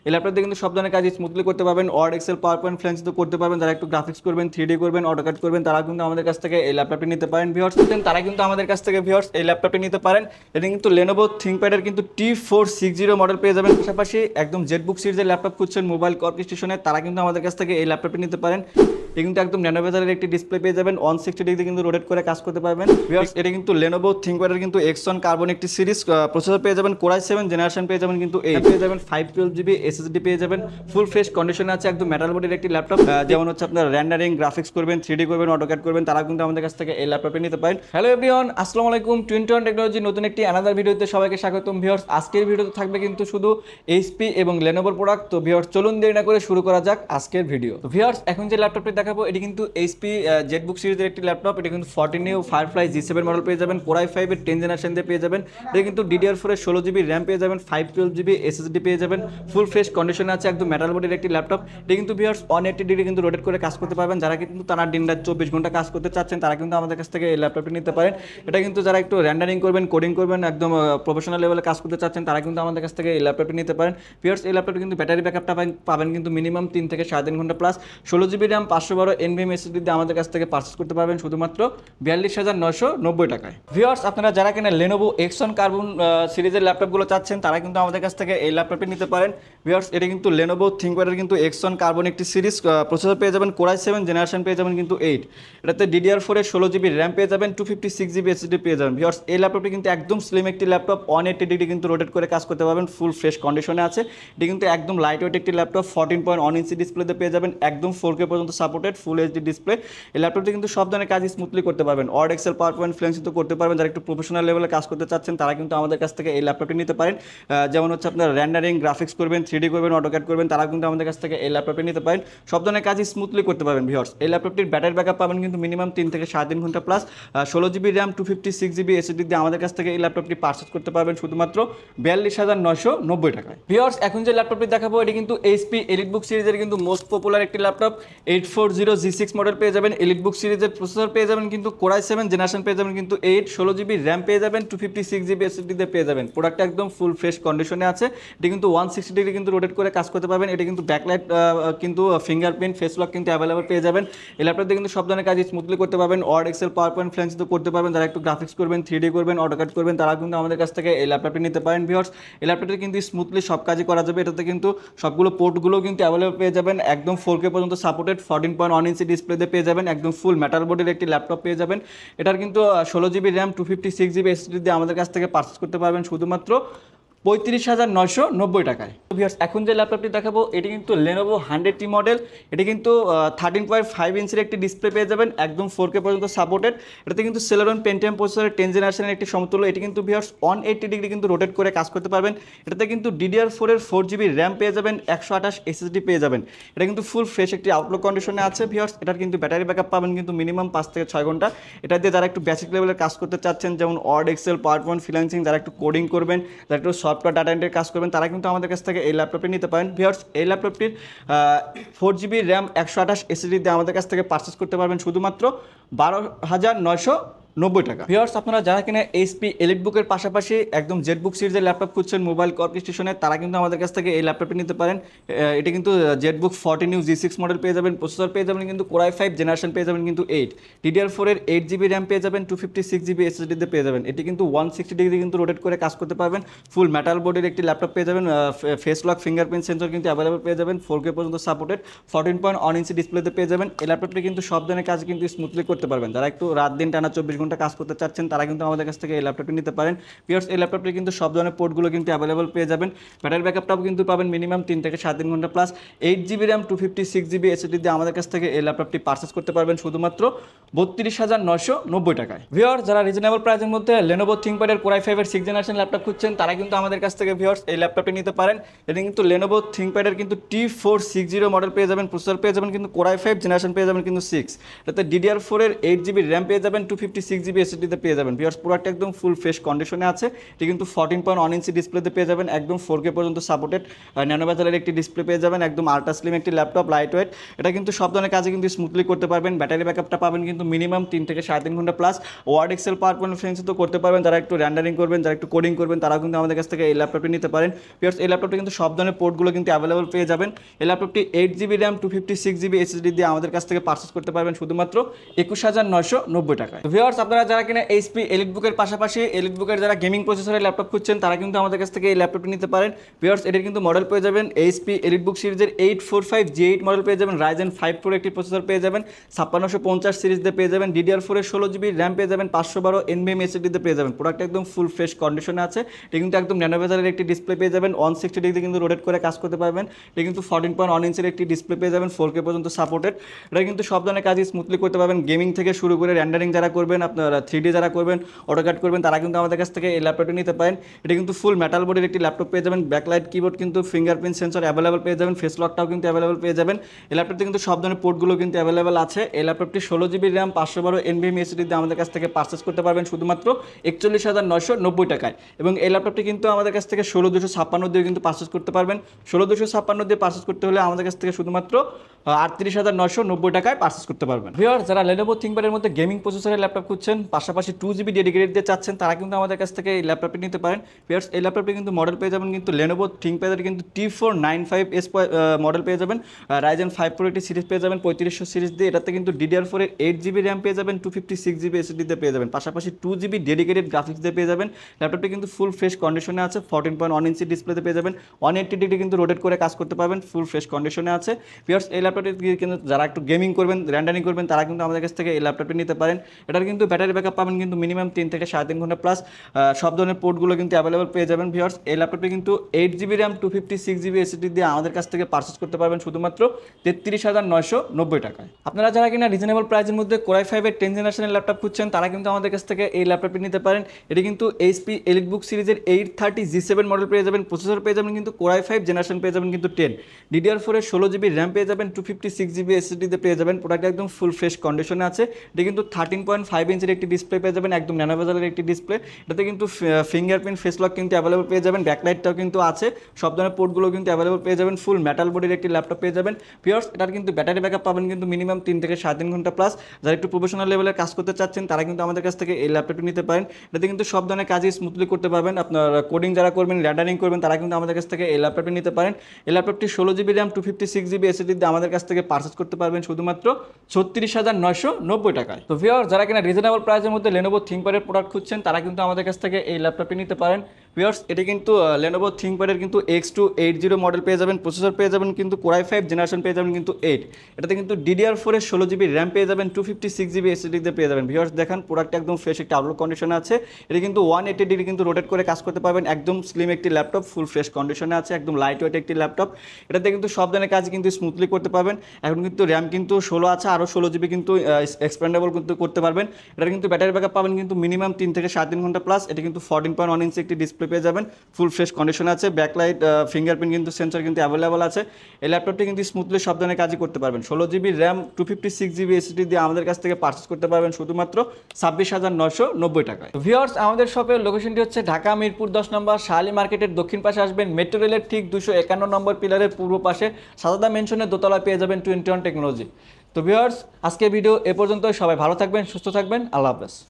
এই ল্যাপটপে কিন্তু সব ধরনের কাজ স্মুথলি করতে পারবেন। Word, Excel, PowerPoint, French তো করতে পারবেন। যারা একটু গ্রাফিক্স করবেন, 3D করবেন, অটোক্যাড করবেন, তারা কিন্তু আমাদের কাছ থেকে এই ল্যাপটপটি নিতে পারেন ভিউয়ার্স। তারা কিন্তু আমাদের কাছ থেকে ভিউয়ার্স এই ল্যাপটপটি নিতে পারেন। এটা কিন্তু Lenovo ThinkPad-এর কিন্তু T460 মডেল পেয়ে যাবেন। পাশাপাশি একদম জেটবুক সিরিজের ল্যাপটপ খুঁজছেন মোবাইল ওয়ার্কস্টেশনে, তারা কিন্তু আমাদের কাছ থেকে এই ল্যাপটপটি নিতে পারেন। এটা কিন্তু একদম ন্যানো বেজারের একটি ডিসপ্লে পেয়ে যাবেন, 160 ডিগ্রি কিন্তু রোটেট করে কাজ করতে পারবেন ভিউয়ার্স। এটা কিন্তু Lenovo ThinkPad-এর কিন্তু X1 কার্বন একটি সিরিজ প্রসেসর পেয়ে যাবেন, Core i7 জেনারেশন পেয়ে যাবেন কিন্তু 8 পেয়ে যাবেন, 512GB SSD পেয়ে যাবেন। ফুল ফ্রেশ কন্ডিশনে আছে, একদম মেটাল বডির একটি ল্যাপটপ। যেমন হচ্ছে আপনার রেন্ডারিং, গ্রাফিক্স করবেন, 3D করবেন, অটোক্যাড করবেন, তারা কিন্তু আমাদের কাছ থেকে এই ল্যাপটপটি নিতে পারেন। হ্যালো এভরিওয়ান, আসসালামু আলাইকুম। টুইন টেকনোলজি নতুন একটি আনাদার ভিডিওতে সবাইকে স্বাগতম ভিউয়ার্স। আজকের ভিডিওতে থাকবে কিন্তু শুধু এইচপি এবং Lenovo প্রোডাক্ট। তো ভিউয়ার্স চলুন দেরি না করে শুরু করা যাক আজকের ভিডিও। তো ভিউয়ার্স এখন যে ল্যাপটপটি দেখাবো এটি কিন্তু এইচপি জেটবুক সিরিজের একটি ল্যাপটপ। এটা কিন্তু 14 নিউ ফায়ারফ্লাই G7 মডেল পেয়ে যাবেন, Core i5 এর 10 জেনারেশন দিয়ে পেয়ে যাবেন। এটা কিন্তু DDR4 এর 16GB র্যাম পেয়ে যাবেন, 512GB SSD পেয়ে যাবেন। ফুল ফ্রেশ কন্ডিশনে আছে, একদম মেটাল বডির একটি ল্যাপটপ। এটা কিন্তু ভিউয়ার্স 180 ডিগ্রি কিন্তু রোটেট করে কাজ করতে পারবেন। যারা কিন্তু টানা দিন রাত 24 ঘন্টা কাজ করতে চাচ্ছেন তারা কিন্তু আমাদের কাছ থেকে এই ল্যাপটপটি নিতে পারেন। এটা কিন্তু যারা একটু রেন্ডারিং করবেন, কোডিং করবেন, একদম প্রফেশনাল লেভেলে কাজ করতে চাচ্ছেন তারা কিন্তু আমাদের কাছ থেকে এই ল্যাপটপটি নিতে পারেন। ভিউয়ার্স এই ল্যাপটপটি কিন্তু ব্যাটারি ব্যাকআপটা পাবেন কিন্তু মিনিমাম 3 থেকে 3.5 ঘন্টা plus. 16GB RAM, 512 NVMe SSD দিয়ে আমাদের কাছ থেকে পারচেস করতে পারবেন শুধুমাত্র 42,990 টাকায়। ভিউয়ার্স আপনারা যারা কিনা Lenovo X1 কার্বন সিরিজের ল্যাপটপগুলো চাচ্ছেন তারা কিন্তু আমাদের কাছ থেকে এই ল্যাপটপটি নিতে পারেন। ভিউয়ার্স এটা কিন্তু Lenovo ThinkPad-এর কিন্তু X1 কার্বন একটি সিরিজ প্রসেসর পেয়ে যাবেন, Core i7 জেনারেশন পেয়ে যাবেন কিন্তু 8। এটাতে DDR4 এর 16GB র্যাম পেয়ে যাবেন, 256GB SSD পেয়ে যাবেন। ভিউয়ার্স এই ল্যাপটপটি কিন্তু একদম স্লিম একটি ল্যাপটপ, 180 ডিগ্রি কিন্তু রোটেট করে কাজ করতে পারবেন, ফুল ফ্রেশ কন্ডিশনে আছে। এটি কিন্তু একদম লাইট ওয়েট একটি ল্যাপটপ, 14.1 ইঞ্চি ডিসপ্লেতে পেয়ে যাবেন, একদম 4K পর্যন্ত সাপোর্টেড, ফুল এইচডি ডিসপ্লে। এই ল্যাপটপটি কিন্তু সব ধরনের কাজ স্মুথলি করতে পারবেন। Word, Excel, PowerPoint, French তো করতে পারবেন। যারা একটু প্রফেশনাল লেভেলে কাজ করতে চাচ্ছেন তারা কিন্তু আমাদের কাছ থেকে এই ল্যাপটপটি নিতে পারেন। যেমন হচ্ছে আপনার রেন্ডারিং, গ্রাফিক্স করবেন, 3D করবেন, অটোক্যাড করবেন, তারা কিন্তু আমাদের কাছ থেকে এই ল্যাপটপটি নিতে পারেন। সব ধরনের কাজ স্মুথলি করতে পারবেন ভিউয়ার্স। এই ল্যাপটপটির ব্যাটারি ব্যাকআপ পাবেন কিন্তু মিনিমাম 3 থেকে 3.5 ঘন্টা plus. 16GB RAM, 256GB SSD দিয়ে আমাদের কাছ থেকে এই ল্যাপটপটি পারচেস করতে পারবেন শুধুমাত্র 42,990 টাকায়। ভিউয়ার্স এখন যে ল্যাপটপটি দেখাবো এটি কিন্তু এইচপি এলিটবুক সিরিজের কিন্তু মোস্ট পপুলার একটি ল্যাপটপ, 840 G6 মডেল পেয়ে যাবেন। এলিটবুক সিরিজের প্রসেসর পেয়ে যাবেন কিন্তু Core i7 জেনারেশন পেয়ে যাবেন কিন্তু 8, 16GB র্যাম পেয়ে যাবেন, 256GB SSD দিয়ে পেয়ে যাবেন। প্রোডাক্টটা একদম ফুল ফ্রেশ কন্ডিশনে আছে। এটি কিন্তু 160 ডিগ্রি কিন্তু রোটেট করে কাজ করতে পারবেন। এটি কিন্তু ব্যাকলাইট কিন্তু ফিঙ্গারপ্রিন্ট, ফেস লক কিন্তু অ্যাভেলেবল পেয়ে যাবেন। এই ল্যাপটপে কিন্তু সব ধরনের কাজ স্মুথলি করতে পারবেন। Word, Excel, PowerPoint, French তো করতে পারবেন। যারা একটু গ্রাফিক্স করবেন, 3D করবেন, অটোক্যাড করবেন, তারা কিন্তু আমাদের কাছ থেকে এই ল্যাপটপটি নিতে পারেন ভিউয়ার্স। এই ল্যাপটপটি কিন্তু স্মুথলি সব কাজই করা যাবে। এটাতে কিন্তু সবগুলো পোর্টগুলো কিন্তু অ্যাভেলেবল পেয়ে যাবেন, একদম 4K পর্যন্ত সাপোর্টেড, 14.1 ইঞ্চি ডিসপ্লেতে পেয়ে যাবেন, একদম ফুল মেটাল বডির একটি ল্যাপটপ পেয়ে যাবেন। এটার কিন্তু 16GB র্যাম, 256GB SSD দিয়ে আমাদের কাছ থেকে পারচেস করতে পারবেন শুধুমাত্র 35,990 টাকায়। ভিউয়ার্স এখন যে ল্যাপটপটি দেখাবো এটি কিন্তু Lenovo 100T মডেল। এটি কিন্তু 13.5 ইঞ্চির একটি ডিসপ্লে পেয়ে যাবেন, একদম 4K পর্যন্ত সাপোর্টেড। এটাতে কিন্তু Celeron Pentium প্রসেসরের 10 জেনারেশনের একটি সমতুল্য। এটি কিন্তু ভিউয়ার্স 180 ডিগ্রি কিন্তু রোটেট করে কাজ করতে পারবেন। এটাতে কিন্তু DDR4 এর 4GB র্যাম পেয়ে যাবেন, 128 SSD পেয়ে যাবেন। এটা কিন্তু ফুল ফ্রেশ একটি আউটলুক কন্ডিশনে আছে ভিউয়ার্স। এটার কিন্তু ব্যাটারি ব্যাকআপ পাবেন কিন্তু মিনিমাম 5 থেকে 6 ঘন্টা। এটা দিয়ে যারা একটু বেসিক লেভেলের কাজ করতে চাচ্ছেন, যেমন Word, Excel, PowerPoint, freelancing, যারা একটু কোডিং করবেন, যারা একটু সফটওয়্যার ডাটা এন্ট্রির কাজ করবেন, তারা কিন্তু আমাদের কাছ থেকে এই ল্যাপটপটি নিতে পারেন ভিউয়ার্স। এই ল্যাপটপটির 4GB র্যাম, 128 SSD দিয়ে আমাদের কাছ থেকে পারচেস করতে পারবেন শুধুমাত্র 12,990 টাকা। ভিউয়ার্স আপনারা যারা কিনা এইচপি এলিটবুকের পাশাপাশি একদম জেটবুক সিরিজের ল্যাপটপ খুঁজছেন মোবাইল ওয়ার্কস্টেশনে, তারা কিন্তু আমাদের কাছ থেকে এই ল্যাপটপটি নিতে পারেন। এটি কিন্তু জেটবুক 14 নিউ G6 মডেল পেয়ে যাবেন, প্রসেসর পেয়ে যাবেন কিন্তু Core i5 জেনারেশন পেয়ে যাবেন কিন্তু 8, DDR4 এর 8GB র্যাম পেয়ে যাবেন, 256GB SSD দিয়ে পেয়ে যাবেন। এটি কিন্তু 160 ডিগ্রি কিন্তু রোটেট করে কাজ করতে পারবেন, ফুল মেটাল বডির একটি ল্যাপটপ পেয়ে যাবেন। ফেস লক ফিঙ্গারপ্রিন্ট সেন্সর কিন্তু অ্যাভেলেবল পেয়ে যাবেন, 4K পর্যন্ত সাপোর্টেড, 14.1 ইঞ্চি ডিসপ্লেতে পেয়ে যাবেন। এই ল্যাপটপটি কিন্তু সব ধরনের কাজ কিন্তু স্মুথলি করতে পারবেন। যারা একটু রাত দিন টানা 24 ঘন্টা কাজ করতে চাচ্ছেন তারা কিন্তু আমাদের কাছ থেকে এই ল্যাপটপটি নিতে পারেন ভিউয়ার্স। এই ল্যাপটপটি কিন্তু সব ধরনের পোর্টগুলো কিন্তু অ্যাভেলেবল পেয়ে যাবেন। ব্যাটারি ব্যাকআপটাও কিন্তু পাবেন মিনিমাম 3 থেকে 3.5 ঘন্টা plus. 8GB RAM, 256GB SSD দিয়ে আমাদের কাছ থেকে এই ল্যাপটপটি পারচেস করতে পারবেন শুধুমাত্র 32,990 টাকায়। ভিউয়ার্স যারা রিজনেবল প্রাইসের মধ্যে Lenovo ThinkPad এর Core i5 এর 6 জেনারেশন ল্যাপটপ খুঁজছেন তারা কিন্তু আমাদের কাছ থেকে ভিউয়ার্স এই ল্যাপটপটি নিতে পারেন। এটা কিন্তু Lenovo ThinkPad এর কিন্তু T460 মডেল পেয়ে যাবেন, প্রসেসর পেয়ে যাবেন কিন্তু Core i5 জেনারেশন পেয়ে যাবেন কিন্তু 6, এটাতে DDR4 এর 8GB র্যাম পেয়ে যাবেন, 256 256GB SSD-তে পেয়ে যাবেন। ভিউয়ার্স প্রোডাক্ট একদম ফুল ফ্রেশ কন্ডিশনে আছে। এটি কিন্তু 14.1 ইঞ্চি ডিসপ্লেতে পেয়ে যাবেন, একদম 4K পর্যন্ত সাপোর্টেড ন্যানো বেজেলের একটি ডিসপ্লে পেয়ে যাবেন, একদম আল্ট্রা স্লিম একটি ল্যাপটপ, লাইট ওয়েট। এটা কিন্তু সব ধরনের কাজে কিন্তু স্মুথলি করতে পারবেন। ব্যাটারি ব্যাকআপটা পাবেন কিন্তু মিনিমাম 3 থেকে 3.5 ঘন্টা plus. Word Excel PowerPoint French তো করতে পারবেন, যারা একটু র্যান্ডারিং করবেন, যারা একটু কোডিং করবেন, তারাও কিন্তু আমাদের কাছ থেকে এই ল্যাপটপটি নিতে পারেন। ভিউয়ার্স এই ল্যাপটপটি কিন্তু সব ধরনের পোর্টগুলো কিন্তু অ্যাভেলেবল পেয়ে যাবেন। এই ল্যাপটপটি 8GB র্যাম 256GB SSD দিয়ে আমাদের কাছ থেকে পারচেস করতে পারবেন শুধুমাত্র 21,990 টাকায়। ভিউয়ার্স আপনারা যারা কিনা এইচপি এলিটবুকের পাশাপাশি এলিটবুকের যারা গেমিং প্রসেসরের ল্যাপটপ খুঁজছেন, তারা কিন্তু আমাদের কাছ থেকে এই ল্যাপটপটি নিতে পারেন। ভিউয়ার্স এটির কিন্তু মডেল পেয়ে যাবেন এইচপি এলিটবুক সিরিজের 845G8 মডেল পেয়ে যাবেন, Ryzen 5 Pro একটি প্রসেসর পেয়ে যাবেন, 5650 সিরিজ দিয়ে পেয়ে যাবেন, DDR4 এর 16GB র্যাম পেয়ে যাবেন, 512 NVMe SSD দিয়ে পেয়ে যাবেন। প্রোডাক্ট একদম ফুল ফ্রেশ কন্ডিশনে আছে। এটি কিন্তু একদম ন্যানো বেজেলের একটি ডিসপ্লে পেয়ে যাবেন, 160 ডিগ্রি কিন্তু রোটেট করে কাজ করতে পারবেন। এটি কিন্তু 14.1 ইঞ্চের একটি ডিসপ্লে পেয়ে যাবেন, 4K পর্যন্ত সাপোর্টেড। এটা কিন্তু সব ধরনের কাজই স্মুথলি করতে পারবেন। গেমিং থেকে শুরু করে র্যান্ডারিং যারা করবেন, আপনারা 3D যারা করবেন, অটোক্যাড করবেন, তারা কিন্তু আমাদের কাছ থেকে এই ল্যাপটপটি নিতে পারেন। এটি কিন্তু ফুল মেটাল বডির একটি ল্যাপটপ পেয়ে যাবেন, ব্যাকলাইট কিবোর্ড কিন্তু ফিঙ্গারপ্রিন্ট সেন্সর অ্যাভেলেবল পেয়ে যাবেন, ফেস লকটাও কিন্তু অ্যাভেলেবল পেয়ে যাবেন। এই ল্যাপটপটি কিন্তু সব ধরনের পোর্টগুলো কিন্তু অ্যাভেলেবল আছে। এই ল্যাপটপটি 16GB র্যাম 512 NVMe SSD দিয়ে আমাদের কাছ থেকে পারচেস করতে পারবেন শুধুমাত্র 41,990 টাকায়। এবং এই ল্যাপটপটি কিন্তু আমাদের কাছ থেকে 16256 দিয়ে কিন্তু পারচেস করতে পারবেন। 16256 দিয়ে পারচেস করতে হলে আমাদের কাছ থেকে শুধুমাত্র 38,990 টাকায় পারচেস করতে পারবেন। ভিউয়ার্স যারা Lenovo ThinkPad এর মধ্যে গেমিং প্রসেসরের ল্যাপটপ খুঁজছেন, পাশাপাশি 2GB ডেডিকেটেড দিয়ে চাচ্ছেন, তারা কিন্তু আমাদের কাছ থেকে এই ল্যাপটপটি নিতে পারেন। ভিউয়ার্স এই ল্যাপটপটি কিন্তু মডেল পেয়ে যাবেন কিন্তু Lenovo ThinkPad এর কিন্তু T495S মডেল পেয়ে যাবেন, Ryzen 5 Pro একটি সিরিজ পেয়ে যাবেন 3500 সিরিজ দিয়ে। এটাতে কিন্তু DDR4 এর 8GB র্যাম পেয়ে যাবেন, 256GB SSD দিয়ে পেয়ে যাবেন, পাশাপাশি 2GB ডেডিকেটেড গ্রাফিক্স দিয়ে পেয়ে যাবেন। ল্যাপটপটি কিন্তু ফুল ফ্রেশ কন্ডিশনে আছে, 14.1 ইঞ্চি ডিসপ্লেতে পেয়ে যাবেন, 180 ডিগ্রি কিন্তু রোটেট করে কাজ করতে পারবেন, ফুল ফ্রেশ কন্ডিশনে আছে। ভিউয়ার্স এই ল্যাপটপটি কিন্তু যারা একটু গেমিং করবেন, র্যান্ডারিং করবেন, তারা কিন্তু আমাদের কাছ থেকে এই ল্যাপটপটি নিতে পারেন। এটার কিন্তু ব্যাটারি ব্যাকআপ পাবেন কিন্তু মিনিমাম 3 থেকে 3.5 ঘন্টা প্লাস। সব ধরনের পোর্টগুলো কিন্তু অ্যাভেলেবল পেয়ে যাবেন। ভিউয়ার্স এই ল্যাপটপটি কিন্তু 8GB র্যাম 256GB SSD দিয়ে আমাদের কাছ থেকে পারচেস করতে পারবেন শুধুমাত্র 33,990 টাকায়। আপনারা যারা কিনা রিজনেবল প্রাইসের মধ্যে Core i5 এর 10th জেনারেশনের ল্যাপটপ খুঁজছেন, তারা কিন্তু আমাদের কাছ থেকে এই ল্যাপটপটি নিতে পারেন। এটি কিন্তু এইচপি এলিটবুক সিরিজের 830G7 মডেল পেয়ে যাবেন, প্রসেসর পেয়ে যাবেন কিন্তু Core i5 জেনারেশন পেয়ে যাবেন কিন্তু 10, DDR4 এর 16GB র্যাম পেয়ে যাবেন, 256GB SSD দিয়ে পেয়ে যাবেন। প্রোডাক্ট একদম ফুল ফ্রেশ কন্ডিশনে আছে। এটি কিন্তু 13.5 ইঞ্চের একটি ডিসপ্লে পেয়ে যাবেন, একদম ন্যানো বেজেলের একটি ডিসপ্লে। এটাতে কিন্তু ফিঙ্গারপ্রিন্ট ফেস লক কিন্তু অ্যাভেলেবল পেয়ে যাবেন, ব্যাকলাইটটাও কিন্তু আছে, সব ধরনের পোর্টগুলো কিন্তু অ্যাভেলেবল পেয়ে যাবেন, ফুল মেটাল বডির একটি ল্যাপটপ পেয়ে যাবেন। ভিউয়ার্স এটার কিন্তু ব্যাটারি ব্যাকআপ পাবেন কিন্তু মিনিমাম 3 থেকে 3.5 ঘন্টা প্লাস। যারা একটু প্রফেশনাল লেভেলের কাজ করতে চাচ্ছেন, তারা কিন্তু আমাদের কাছ থেকে এই ল্যাপটপটি নিতে পারেন। এটাতে কিন্তু সব ধরনের কাজই স্মুথলি করতে পারবেন। আপনার কোডিং যারা করবেন, র্যান্ডারিং করবেন, তারা কিন্তু আমাদের কাছ থেকে এই ল্যাপটপটি নিতে পারেন। এই ল্যাপটপটি 16GB র্যাম 256GB SSD দিয়ে আমাদের কাছ থেকে পারচেস করতে পারবেন শুধুমাত্র 36,990 টাকায়। তো ভিউয়ার্স যারা কিনা রিজনেবল প্রাইসের মধ্যে Lenovo ThinkPad এর প্রোডাক্ট খুঁজছেন, তারা কিন্তু আমাদের কাছ থেকে এই ল্যাপটপটি নিতে পারেন। ভিউয়ার্স এটি কিন্তু Lenovo ThinkPad এর কিন্তু X280 মডেল পেয়ে যাবেন, প্রসেসর পেয়ে যাবেন কিন্তু Core i5 জেনারেশন পেয়ে যাবেন কিন্তু 8। এটাতে কিন্তু DDR4 এর 16GB র্যাম পেয়ে যাবেন, 256GB SSD দিয়ে পেয়ে যাবেন। ভিউয়ার্স দেখেন প্রোডাক্ট একদম ফ্রেশ একটি আউটলুক কন্ডিশনে আছে। এটি কিন্তু 180 ডিগ্রি কিন্তু রোটেট করে কাজ করতে পারবেন, একদম স্লিম একটি ল্যাপটপ, ফুল ফ্রেশ কন্ডিশনে আছে, একদম লাইট ওয়েট একটি ল্যাপটপ। এটাতে কিন্তু সব ধরনের কাজ কিন্তু স্মুথলি করতে পারবেন। এখন কিন্তু র্যাম কিন্তু 16 আছে, আরও 16GB কিন্তু এক্সপ্যান্ডেবল কিন্তু করতে পারবেন। এটার কিন্তু ব্যাটারি ব্যাকআপ পাবেন কিন্তু মিনিমাম 3 থেকে 3.5 ঘন্টা প্লাস। এটি কিন্তু 14.1 ইঞ্চি একটি ডিসপ্লে পেয়ে যাবেন, ফুল ফ্রেশ কন্ডিশন আছে, ব্যাকলাইট ফিঙ্গারপ্রিন্ট কিন্তু সেন্সর কিন্তু অ্যাভেলেবল আছে। এই ল্যাপটপটি কিন্তু স্মুথলি সব ধরনের কাজই করতে পারবেন। 16GB র্যাম 256GB SSD দিয়ে আমাদের কাছ থেকে পারচেস করতে পারবেন শুধুমাত্র 26,990 টাকায়। ভিউয়ার্স আমাদের শপের লোকেশনটি হচ্ছে ঢাকা মিরপুর 10 নম্বর শাহালি মার্কেটের দক্ষিণ পাশে আসবেন, মেট্রো রেলের ঠিক 251 নম্বর পিলারের পূর্ব পাশে সাদাদা মেনশনের দোতলায় পেয়ে যাবেন 21 টেকনোলজি। তো ভিউয়ার্স আজকের ভিডিও এ পর্যন্ত। সবাই ভালো থাকবেন, সুস্থ থাকবেন, আল্লাহ হাফেজ।